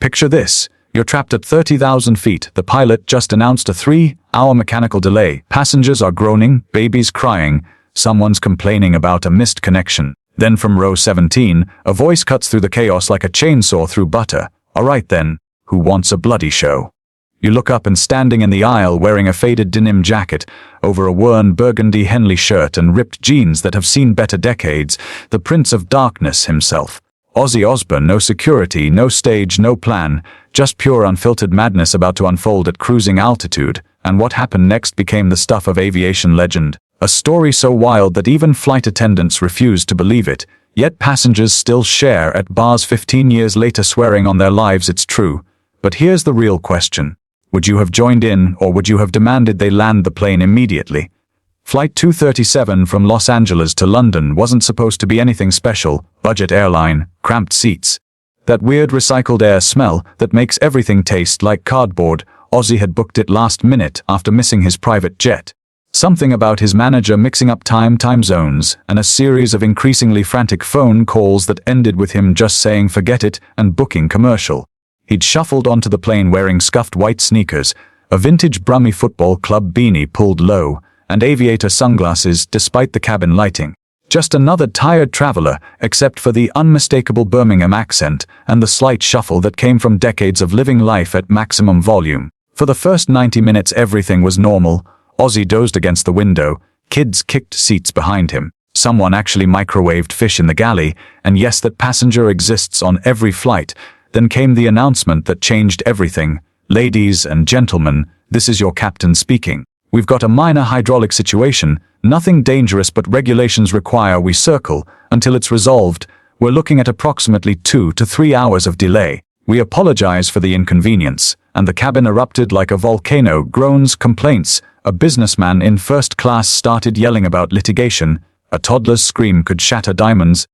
Picture this. You're trapped at 30,000 feet. The pilot just announced a 3-hour mechanical delay. Passengers are groaning, babies crying, someone's complaining about a missed connection. Then from row 17, a voice cuts through the chaos like a chainsaw through butter. All right then, who wants a bloody show? You look up and standing in the aisle wearing a faded denim jacket over a worn burgundy Henley shirt and ripped jeans that have seen better decades, the Prince of Darkness himself. Ozzy Osbourne, no security, no stage, no plan, just pure unfiltered madness about to unfold at cruising altitude, and what happened next became the stuff of aviation legend. A story so wild that even flight attendants refused to believe it, yet passengers still share at bars 15 years later swearing on their lives it's true. But here's the real question. Would you have joined in, or would you have demanded they land the plane immediately? Flight 237 from Los Angeles to London wasn't supposed to be anything special. Budget airline, cramped seats. That weird recycled air smell that makes everything taste like cardboard. Ozzy had booked it last minute after missing his private jet. Something about his manager mixing up time zones, and a series of increasingly frantic phone calls that ended with him just saying forget it and booking commercial. He'd shuffled onto the plane wearing scuffed white sneakers, a vintage Brummie Football Club beanie pulled low, and aviator sunglasses despite the cabin lighting. Just another tired traveler, except for the unmistakable Birmingham accent and the slight shuffle that came from decades of living life at maximum volume. For the first 90 minutes everything was normal. Ozzy dozed against the window, kids kicked seats behind him. Someone actually microwaved fish in the galley, and yes, that passenger exists on every flight. Then came the announcement that changed everything. Ladies and gentlemen, this is your captain speaking. We've got a minor hydraulic situation, nothing dangerous but regulations require we circle until it's resolved. We're looking at approximately 2 to 3 hours of delay. We apologize for the inconvenience. And the cabin erupted like a volcano, groans, complaints. A businessman in first class started yelling about litigation. A toddler's scream could shatter diamonds.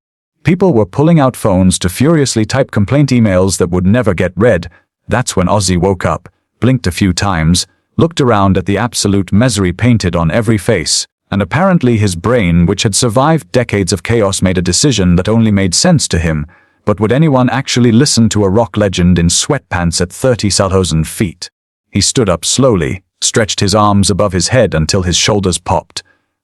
People were pulling out phones to furiously type complaint emails that would never get read. That's when Ozzy woke up, blinked a few times, looked around at the absolute misery painted on every face, and apparently his brain, which had survived decades of chaos, made a decision that only made sense to him. But would anyone actually listen to a rock legend in sweatpants at 30,000 feet? He stood up slowly, stretched his arms above his head until his shoulders popped,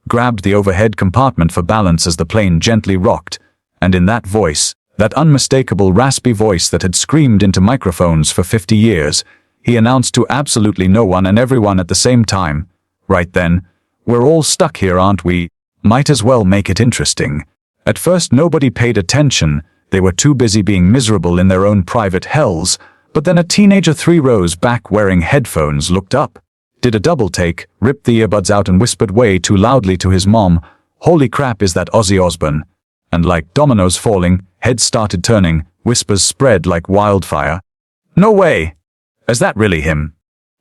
grabbed the overhead compartment for balance as the plane gently rocked, and in that voice, that unmistakable raspy voice that had screamed into microphones for 50 years, he announced to absolutely no one and everyone at the same time, "Right then, we're all stuck here, aren't we? Might as well make it interesting." At first nobody paid attention. They were too busy being miserable in their own private hells, but then a teenager 3 rows back wearing headphones looked up, did a double take, ripped the earbuds out and whispered way too loudly to his mom, "Holy crap, is that Ozzy Osbourne?" And like dominoes falling, heads started turning, whispers spread like wildfire. "No way! Is that really him?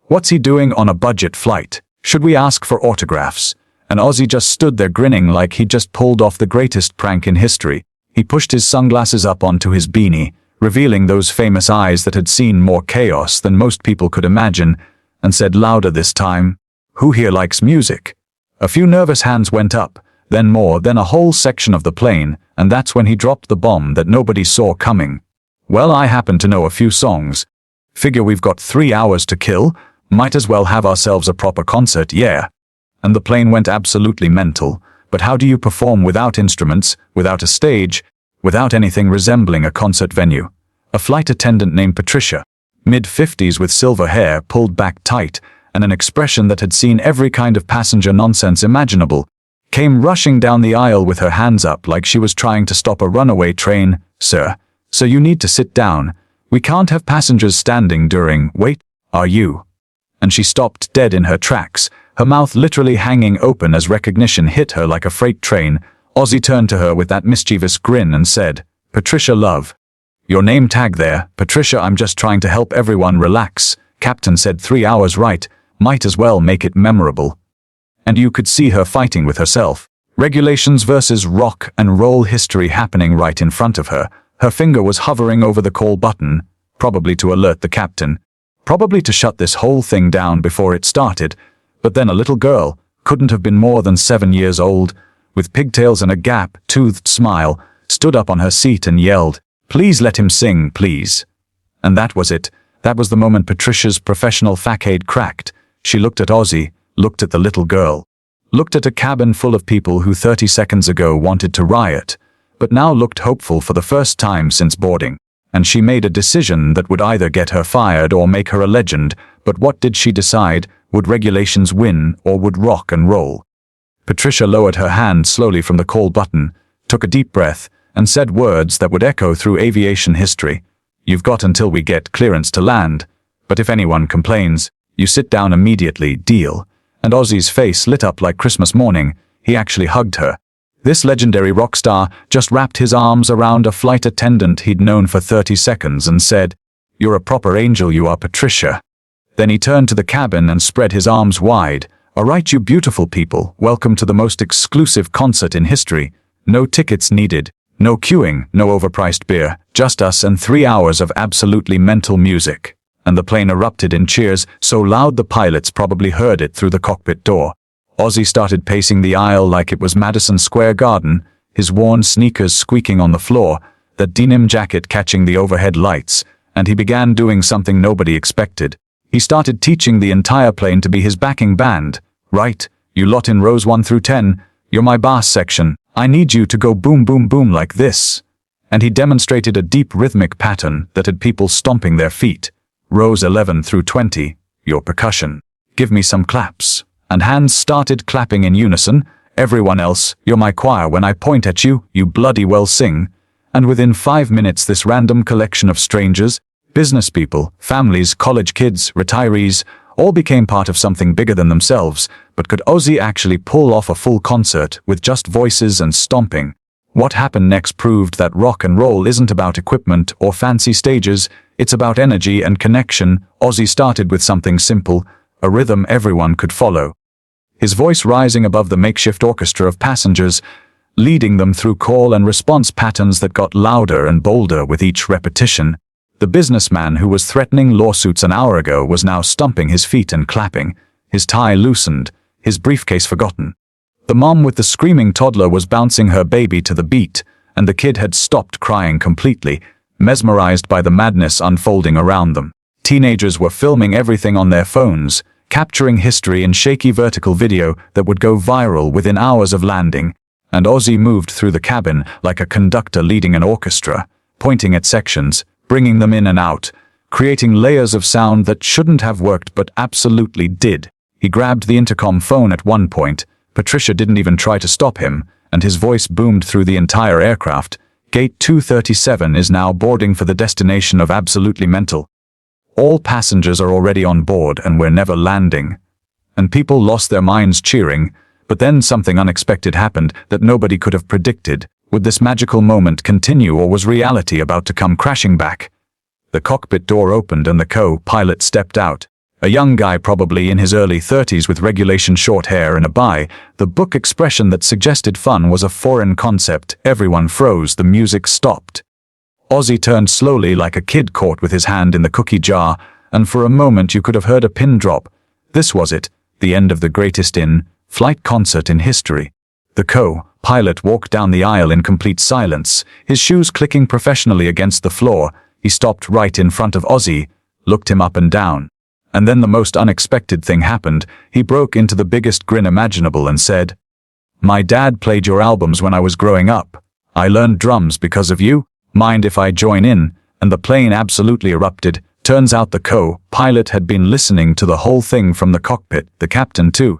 What's he doing on a budget flight? Should we ask for autographs?" And Ozzy just stood there grinning like he'd just pulled off the greatest prank in history. He pushed his sunglasses up onto his beanie, revealing those famous eyes that had seen more chaos than most people could imagine, and said louder this time, "Who here likes music?" A few nervous hands went up, then more, then a whole section of the plane, and that's when he dropped the bomb that nobody saw coming. "Well, I happen to know a few songs. Figure we've got 3 hours to kill, might as well have ourselves a proper concert, yeah." And the plane went absolutely mental. But how do you perform without instruments, without a stage, without anything resembling a concert venue? A flight attendant named Patricia, mid-50s with silver hair pulled back tight, and an expression that had seen every kind of passenger nonsense imaginable, came rushing down the aisle with her hands up like she was trying to stop a runaway train. "Sir, so you need to sit down. We can't have passengers standing during, wait, are you?" And she stopped dead in her tracks, her mouth literally hanging open as recognition hit her like a freight train. Ozzy turned to her with that mischievous grin and said, "Patricia, love. Your name tag there, Patricia, I'm just trying to help everyone relax." Captain said 3 hours, right? Might as well make it memorable. And you could see her fighting with herself. Regulations versus rock and roll history happening right in front of her. Her finger was hovering over the call button, probably to alert the captain, probably to shut this whole thing down before it started. But then a little girl, couldn't have been more than 7 years old, with pigtails and a gap-toothed smile, stood up on her seat and yelled, "Please let him sing, please." And that was it. That was the moment Patricia's professional facade cracked. She looked at Ozzy, looked at the little girl, looked at a cabin full of people who 30 seconds ago wanted to riot, but now looked hopeful for the first time since boarding. And she made a decision that would either get her fired or make her a legend. But what did she decide? Would regulations win, or would rock and roll? Patricia lowered her hand slowly from the call button, took a deep breath, and said words that would echo through aviation history. "You've got until we get clearance to land. But if anyone complains, you sit down immediately, deal?" And Ozzy's face lit up like Christmas morning. He actually hugged her. This legendary rock star just wrapped his arms around a flight attendant he'd known for 30 seconds and said, "You're a proper angel, you are, Patricia." Then he turned to the cabin and spread his arms wide. "All right, you beautiful people, welcome to the most exclusive concert in history. No tickets needed, no queuing, no overpriced beer, just us and 3 hours of absolutely mental music." And the plane erupted in cheers, so loud the pilots probably heard it through the cockpit door. Ozzy started pacing the aisle like it was Madison Square Garden, his worn sneakers squeaking on the floor, that denim jacket catching the overhead lights, and he began doing something nobody expected. He started teaching the entire plane to be his backing band. "Right, you lot in rows 1 through 10, you're my bass section. I need you to go boom boom boom like this." And he demonstrated a deep rhythmic pattern that had people stomping their feet. "Rows 11 through 20, your percussion. Give me some claps." And hands started clapping in unison. "Everyone else, you're my choir. When I point at you, you bloody well sing." And within 5 minutes this random collection of strangers, business people, families, college kids, retirees, all became part of something bigger than themselves. But could Ozzy actually pull off a full concert with just voices and stomping? What happened next proved that rock and roll isn't about equipment or fancy stages, it's about energy and connection. Ozzy started with something simple, a rhythm everyone could follow. His voice rising above the makeshift orchestra of passengers, leading them through call and response patterns that got louder and bolder with each repetition. The businessman who was threatening lawsuits an hour ago was now stomping his feet and clapping, his tie loosened, his briefcase forgotten. The mom with the screaming toddler was bouncing her baby to the beat, and the kid had stopped crying completely, mesmerized by the madness unfolding around them. Teenagers were filming everything on their phones, capturing history in shaky vertical video that would go viral within hours of landing. And Ozzy moved through the cabin like a conductor leading an orchestra, pointing at sections, bringing them in and out, creating layers of sound that shouldn't have worked but absolutely did. He grabbed the intercom phone at one point. Patricia didn't even try to stop him, and his voice boomed through the entire aircraft. "Gate 237 is now boarding for the destination of absolutely mental. All passengers are already on board and we're never landing." And people lost their minds cheering, but then something unexpected happened that nobody could have predicted. Would this magical moment continue, or was reality about to come crashing back? The cockpit door opened and the co-pilot stepped out. A young guy probably in his early 30s with regulation short hair and a by the book expression that suggested fun was a foreign concept. Everyone froze, the music stopped. Ozzy turned slowly like a kid caught with his hand in the cookie jar, and for a moment you could have heard a pin drop. This was it, the end of the greatest in-flight concert in history. The co-pilot walked down the aisle in complete silence, his shoes clicking professionally against the floor. He stopped right in front of Ozzy, looked him up and down. And then the most unexpected thing happened. He broke into the biggest grin imaginable and said, "My dad played your albums when I was growing up. I learned drums because of you. Mind if I join in?" And the plane absolutely erupted. Turns out the co-pilot had been listening to the whole thing from the cockpit, the captain too.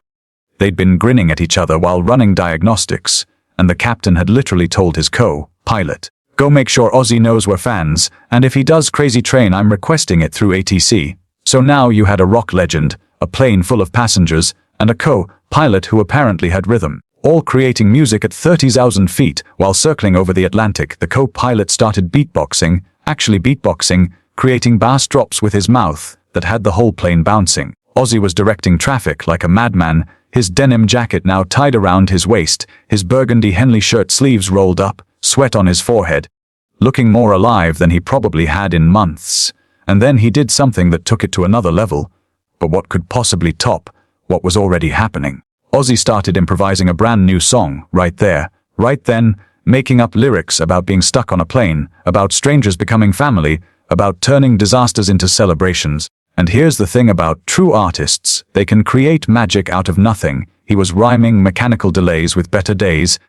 They'd been grinning at each other while running diagnostics, and the captain had literally told his co-pilot, "Go make sure Ozzy knows we're fans, and if he does Crazy Train I'm requesting it through ATC." So now you had a rock legend, a plane full of passengers, and a co-pilot who apparently had rhythm, all creating music at 30,000 feet while circling over the Atlantic. The co-pilot started beatboxing, creating bass drops with his mouth that had the whole plane bouncing. Ozzy was directing traffic like a madman, his denim jacket now tied around his waist, his burgundy Henley shirt sleeves rolled up, sweat on his forehead, looking more alive than he probably had in months. And then he did something that took it to another level. But what could possibly top what was already happening? Ozzy started improvising a brand new song, right there, right then, making up lyrics about being stuck on a plane, about strangers becoming family, about turning disasters into celebrations. And here's the thing about true artists, they can create magic out of nothing. He was rhyming mechanical delays with better days,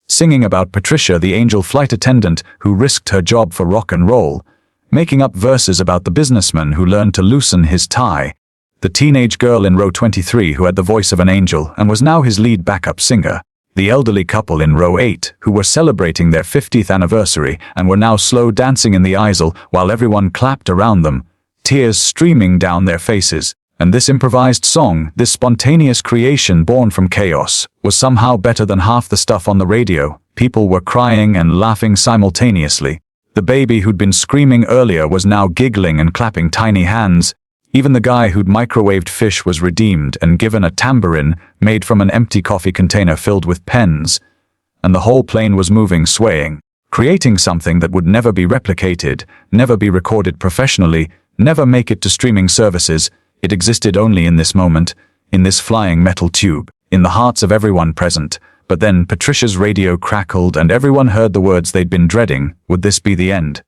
singing about Patricia, the angel flight attendant who risked her job for rock and roll, making up verses about the businessman who learned to loosen his tie, the teenage girl in row 23 who had the voice of an angel and was now his lead backup singer, the elderly couple in row 8 who were celebrating their 50th anniversary and were now slow dancing in the aisle while everyone clapped around them, tears streaming down their faces. And this improvised song, this spontaneous creation born from chaos, was somehow better than half the stuff on the radio. People were crying and laughing simultaneously. The baby who'd been screaming earlier was now giggling and clapping tiny hands. Even the guy who'd microwaved fish was redeemed and given a tambourine made from an empty coffee container filled with pens. And the whole plane was moving, swaying, creating something that would never be replicated, never be recorded professionally, never make it to streaming services. It existed only in this moment, in this flying metal tube, in the hearts of everyone present. But then Patricia's radio crackled and everyone heard the words they'd been dreading. Would this be the end?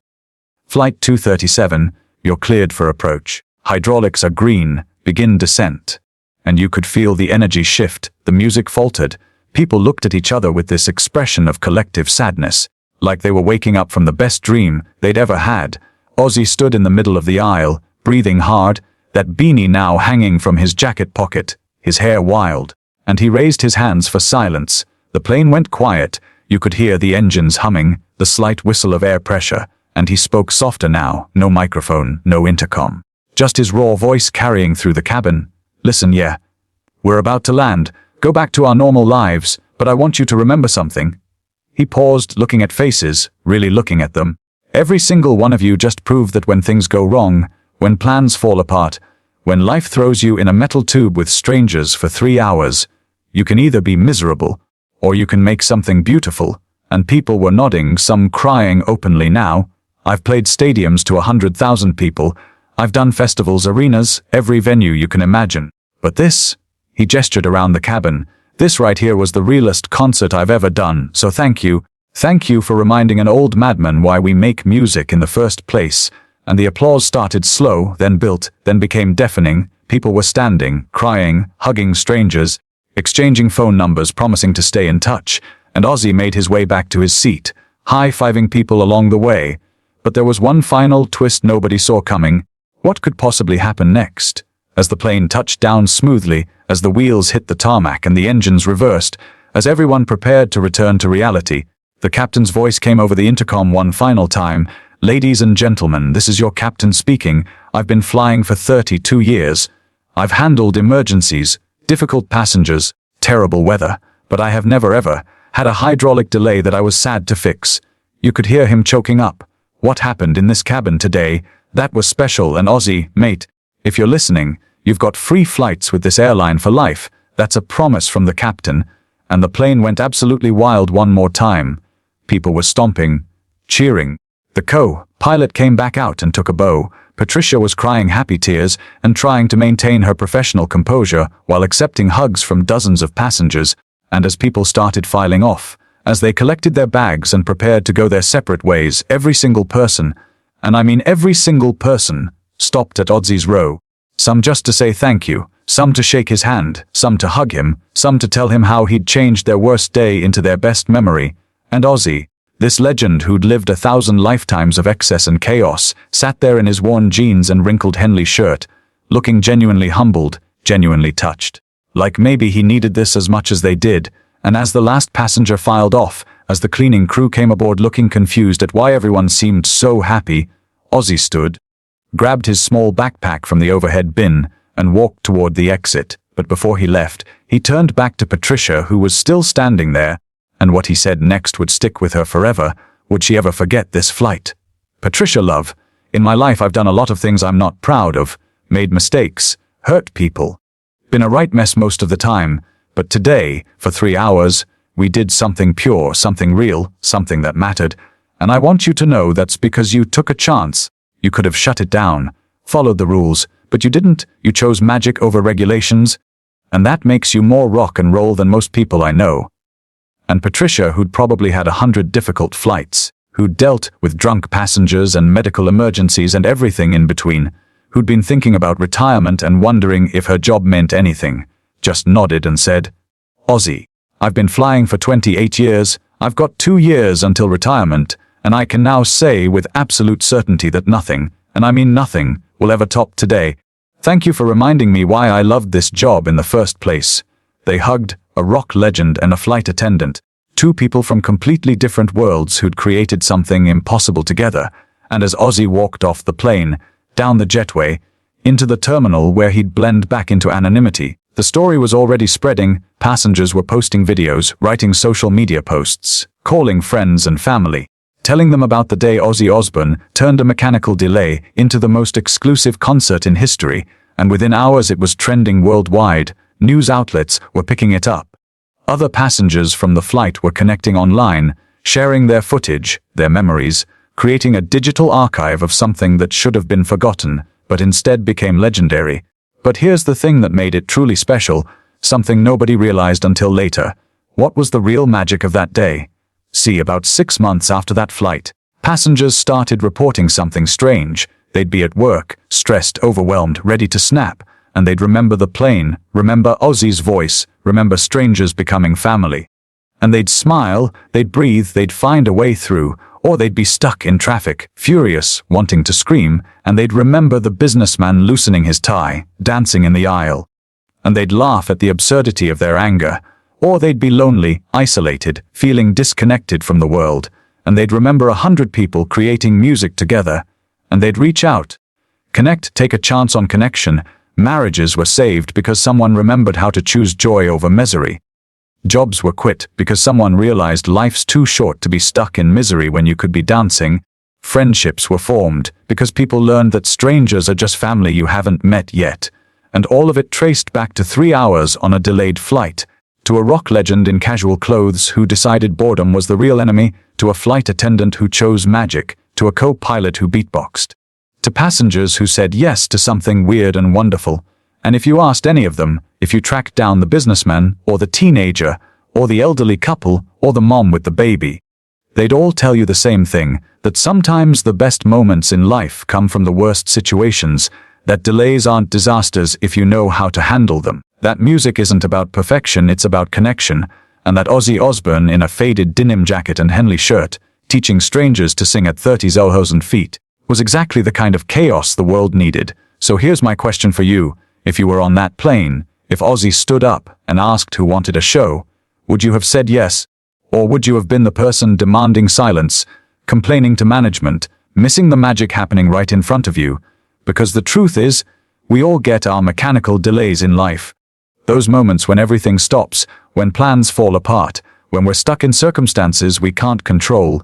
Flight 237, you're cleared for approach. Hydraulics are green, begin descent. And you could feel the energy shift, the music faltered. People looked at each other with this expression of collective sadness, like they were waking up from the best dream they'd ever had. Ozzy stood in the middle of the aisle, breathing hard, that beanie now hanging from his jacket pocket, his hair wild, and he raised his hands for silence. The plane went quiet, you could hear the engines humming, the slight whistle of air pressure, and he spoke softer now, no microphone, no intercom. Just his raw voice carrying through the cabin. Listen, yeah. We're about to land, go back to our normal lives, but I want you to remember something. He paused, looking at faces, really looking at them. Every single one of you just proved that when things go wrong, when plans fall apart, when life throws you in a metal tube with strangers for 3 hours, you can either be miserable, or you can make something beautiful. And people were nodding, some crying openly now. I've played stadiums to 100,000 people. I've done festivals, arenas, every venue you can imagine. But this, he gestured around the cabin, this right here was the realest concert I've ever done, so thank you. Thank you for reminding an old madman why we make music in the first place. And the applause started slow, then built, then became deafening. People were standing, crying, hugging strangers, exchanging phone numbers, promising to stay in touch. And Ozzy made his way back to his seat, high-fiving people along the way. But there was one final twist nobody saw coming. What could possibly happen next? As the plane touched down smoothly, as the wheels hit the tarmac and the engines reversed, as everyone prepared to return to reality, the captain's voice came over the intercom one final time. Ladies and gentlemen, this is your captain speaking. I've been flying for 32 years. I've handled emergencies, difficult passengers, terrible weather, but I have never ever had a hydraulic delay that I was sad to fix. You could hear him choking up. What happened in this cabin today, that was special. And Ozzy, mate, if you're listening, you've got free flights with this airline for life. That's a promise from the captain. And the plane went absolutely wild one more time. People were stomping, cheering. The co-pilot came back out and took a bow. Patricia was crying happy tears and trying to maintain her professional composure while accepting hugs from dozens of passengers. And as people started filing off, as they collected their bags and prepared to go their separate ways, every single person, and I mean every single person, stopped at Ozzy's row. Some just to say thank you, some to shake his hand, some to hug him, some to tell him how he'd changed their worst day into their best memory. And Ozzy, this legend who'd lived 1,000 lifetimes of excess and chaos, sat there in his worn jeans and wrinkled Henley shirt, looking genuinely humbled, genuinely touched. Like maybe he needed this as much as they did. And as the last passenger filed off, as the cleaning crew came aboard looking confused at why everyone seemed so happy, Ozzy stood, grabbed his small backpack from the overhead bin, and walked toward the exit. But before he left, he turned back to Patricia, who was still standing there. And what he said next would stick with her forever. Would she ever forget this flight? Patricia, love, in my life I've done a lot of things I'm not proud of, made mistakes, hurt people, been a right mess most of the time, but today, for 3 hours, we did something pure, something real, something that mattered, and I want you to know that's because you took a chance. You could have shut it down, followed the rules, but you didn't. You chose magic over regulations, and that makes you more rock and roll than most people I know. And Patricia, who'd probably had 100 difficult flights, who'd dealt with drunk passengers and medical emergencies and everything in between, who'd been thinking about retirement and wondering if her job meant anything, just nodded and said, "Ozzy, I've been flying for 28 years, I've got 2 years until retirement, and I can now say with absolute certainty that nothing, and I mean nothing, will ever top today. Thank you for reminding me why I loved this job in the first place." They hugged, a rock legend and a flight attendant, two people from completely different worlds who'd created something impossible together, and as Ozzy walked off the plane, down the jetway, into the terminal where he'd blend back into anonymity, the story was already spreading. Passengers were posting videos, writing social media posts, calling friends and family, telling them about the day Ozzy Osbourne turned a mechanical delay into the most exclusive concert in history, and within hours it was trending worldwide. News outlets were picking it up. Other passengers from the flight were connecting online, sharing their footage, their memories, creating a digital archive of something that should have been forgotten, but instead became legendary. But here's the thing that made it truly special, something nobody realized until later. What was the real magic of that day? See, about 6 months after that flight, passengers started reporting something strange. They'd be at work, stressed, overwhelmed, ready to snap, and they'd remember the plane, remember Ozzy's voice, remember strangers becoming family. And they'd smile, they'd breathe, they'd find a way through, or they'd be stuck in traffic, furious, wanting to scream, and they'd remember the businessman loosening his tie, dancing in the aisle. And they'd laugh at the absurdity of their anger, or they'd be lonely, isolated, feeling disconnected from the world, and they'd remember 100 people creating music together, and they'd reach out. Connect, take a chance on connection. Marriages were saved because someone remembered how to choose joy over misery. Jobs were quit because someone realized life's too short to be stuck in misery when you could be dancing. Friendships were formed because people learned that strangers are just family you haven't met yet. And all of it traced back to 3 hours on a delayed flight, to a rock legend in casual clothes who decided boredom was the real enemy, to a flight attendant who chose magic, to a co-pilot who beatboxed, to passengers who said yes to something weird and wonderful. And if you asked any of them, if you tracked down the businessman, or the teenager, or the elderly couple, or the mom with the baby, they'd all tell you the same thing, that sometimes the best moments in life come from the worst situations, that delays aren't disasters if you know how to handle them, that music isn't about perfection, it's about connection, and that Ozzy Osbourne in a faded denim jacket and Henley shirt, teaching strangers to sing at 30,000 feet, was exactly the kind of chaos the world needed. So here's my question for you. If you were on that plane, if Ozzy stood up and asked who wanted a show, would you have said yes? Or would you have been the person demanding silence, complaining to management, missing the magic happening right in front of you? Because the truth is, we all get our mechanical delays in life. Those moments when everything stops, when plans fall apart, when we're stuck in circumstances we can't control.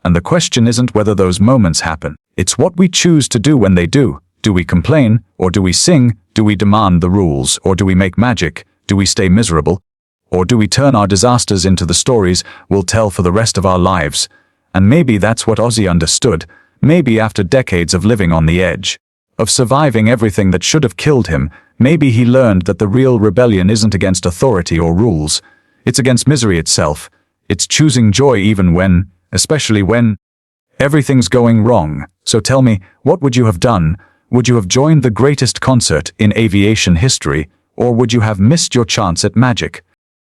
And the question isn't whether those moments happen, it's what we choose to do when they do. Do we complain, or do we sing? Do we demand the rules, or do we make magic? Do we stay miserable? Or do we turn our disasters into the stories we'll tell for the rest of our lives? And maybe that's what Ozzy understood. Maybe after decades of living on the edge, of surviving everything that should have killed him, maybe he learned that the real rebellion isn't against authority or rules. It's against misery itself. It's choosing joy even when, especially when, everything's going wrong. So tell me, what would you have done? Would you have joined the greatest concert in aviation history, or would you have missed your chance at magic?